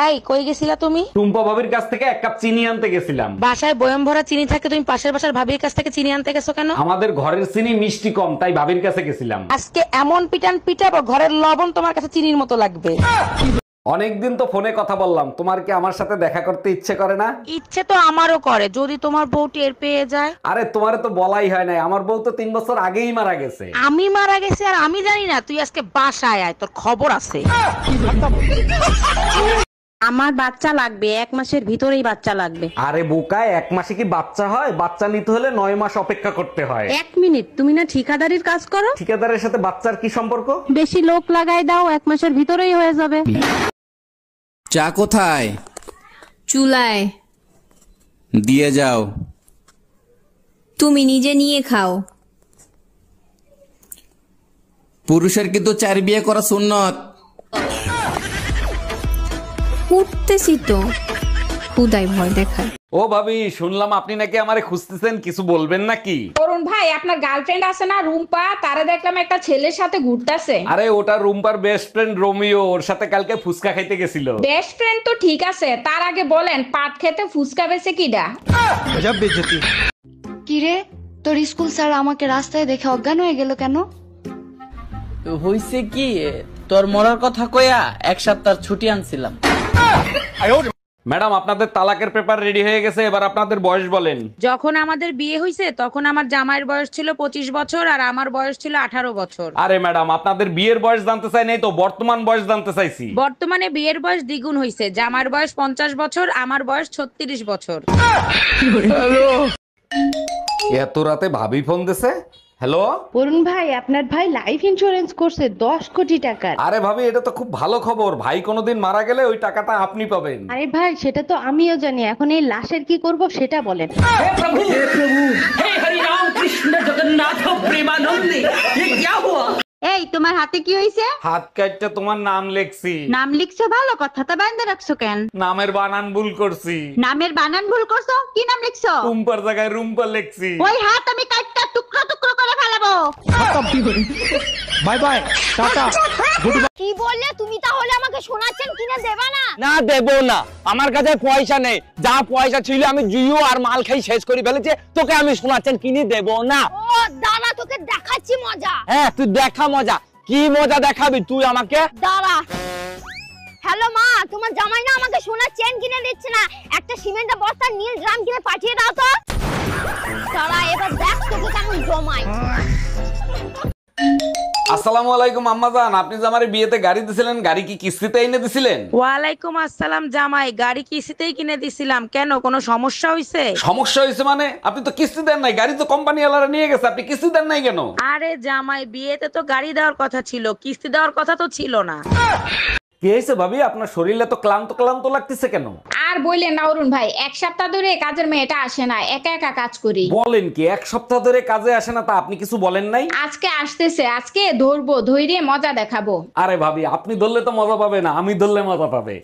এই কই গেছিলা তুমি? টুম্পা ভাবির কাছ থেকে 1 কাপ চিনি আনতে গেছিলাম। বাসায় বয়ম ভরা চিনি থাকে, তুমি পাশের বাসার ভাবির কাছ থেকে চিনি আনতে গেছো কেন? আমাদের ঘরের চিনি মিষ্টি কম, তাই ভাবির কাছে গেছিলাম। আজকে এমন পিটান পিটাবো ঘরের লবণ তোমার কাছে চিনির মতো লাগবে। অনেকদিন তো ফোনে কথা বললাম, তোমার কি আমার সাথে দেখা করতে ইচ্ছে করে না? ইচ্ছে তো আমারও করে, যদি তোমার বউ টের পেয়ে যায়। আরে তোমারে তো বলাই হয় নাই, আমার বউ তো 3 বছর আগেই মারা গেছে। আমি মারা গেছি আর আমি জানি না? তুই আজকে বাসায় আয়, তোর খবর আছে। আমার বাচ্চা লাগবে, 1 মাসের ভিতরেই বাচ্চা লাগবে। আরে বোকায়, 1 মাসে কি বাচ্চা হয়? বাচ্চা নিতে হলে 9 মাস অপেক্ষা করতে হয়। 1 মিনিট, তুমি না ঠিকাদারির কাজ করো? ঠিকাদারের সাথে বাচ্চার কি সম্পর্ক? বেশি লোক লাগাই দাও, 1 মাসের ভিতরেই হয়ে যাবে। চা কোথায়? চুলায়। দিয়ে যাও। তুমি নিজে নিয়ে খাও। পুরুষের কিন্তু 4 বিয়ে করা সুন্নত। উঠতেছি তো, খুদাই ভয় দেখায়। ও ভাবি, শুনলাম আপনি নাকি আমারে খুঁজতেছেন, কিছু বলবেন নাকি? অরুণ ভাই, আপনার গার্লফ্রেন্ড আছে না রুম্পা, তারা দেখলাম একটা ছেলের সাথে ঘুরতেছে। আরে ওটা রুম্পার বেস্ট ফ্রেন্ড রোমিও, ওর সাথে কালকে ফুচকা খাইতে গেছিল। বেস্ট ফ্রেন্ড তো ঠিক আছে, তার আগে বলেন পাট খেতে ফুচকা বেছে কিডা? কিরে, তোর স্কুল স্যার আমাকে রাস্তায় দেখে অজ্ঞান হয়ে গেল কেন? হইছে কি, তোর মরার কথা কইয়া 1 সপ্তাহ ছুটি আনছিলাম। ম্যাডাম, আপনাদের তালাকের পেপার রেডি হয়ে গেছে, এবার আপনাদের বয়স বলেন। যখন আমাদের বিয়ে হয়েছে তখন আমার জামাইয়ের বয়স ছিল 25 বছর আর আমার বয়স ছিল 18 বছর। আরে ম্যাডাম, আপনাদের বিয়ের বয়স জানতে চাই নাই তো, বর্তমান বয়স জানতে চাইছি। বর্তমানে বিয়ের বয়স দ্বিগুণ হয়েছে, জামাইয়ের বয়স 50 বছর, আমার বয়স 36 বছর। এত রাতে ভাবি ফোন দিছে। হ্যালো অরুণ ভাই, আপনার ভাই লাইফ ইন্স্যুরেন্স করছে 10 কোটি টাকার। আরে ভাবি, এটা তো খুব ভালো খবর। ভাই কোনোদিন মারা গেলে ওই টাকাটা আপনি পাবেন। আরে ভাই, সেটা তো আমিও জানি, এখন এই লাশের কি করব সেটা বলেন। এই তোমার হাতে কি হইছে? হাত কাটটা তোমার নাম লেখছি। নাম লিখছো ভালো কথা, তা বাইন্ধে রাখছো কেন? নামের বানান ভুল করছি। নামের বানান ভুল করছো? কি নাম লিখছো? রুম্পার জায়গায় রুম্পা লেখছি। ওই হাত আমি কাটটা টুকরো টুকরো করে ফেলাবো। Bye bye, tata. কি বললে তুমি? তাহলে আমাকে শোনাচ্ছেন কিনে দেবা না? না দেব না, আমার কাছে পয়সা নেই। যা পয়সা ছিল আমি জুয়ো আর মাল খাই শেষ করে ফেলেছি, তোকে আমি শোনাচ্ছেন কিনে দেব না। ও দাঁড়া, তোকে দেখাচ্ছি মজা। হ্যাঁ, তুই দেখা মজা। কি মজা দেখাবি তুই আমাকে? দাঁড়া। হ্যালো মা, তোমার জামাই না আমাকে সোনার চেন কিনে দিচ্ছে না, একটা সিমেন্টের বস্তা নীল ড্রাম কিনে পাঠিয়ে দাও তো। দাঁড়া, এবার দেখ তোকে কেমন জমাই। আসসালামু আলাইকুম আম্মাজান, আপনি যে আমার বিয়েতে গাড়ি দিছিলেন, গাড়ি কি কিস্তিতে এনে দিছিলেন? ওয়ালাইকুম আসসালাম জামাই, গাড়ি কিস্তিতেই কিনে দিছিলাম। কেন, কোনো সমস্যা হয়েছে? সমস্যা হয়েছে মানে? আপনি তো কিস্তি দেন নাই, গাড়ি তো কোম্পানি ওয়ালারা নিয়ে গেছে, আপনি কিস্তি দেন নাই কেন? আরে জামাই, বিয়েতে তো গাড়ি দেওয়ার কথা ছিল, কিস্তি দেওয়ার কথা তো ছিল না। কি হয়েছে ভাবি, আপনার শরীরে তো ক্লান্ত ক্লান্ত লাগতেছে কেন? আর বললেন না অরুণ ভাই, 1 সপ্তাহ ধরে কাজের মেয়েটা আসে না, একা একা কাজ করি। বলেন কি, 1 সপ্তাহ ধরে কাজে আসে না? তা আপনি কিছু বলেন নাই? আজকে আসতেছে, আজকে ধরবো, ধৈর্য মজা দেখাবো। আরে ভাবি, আপনি ধরলে তো মজা পাবে না, আমি ধরলে মজা পাবে।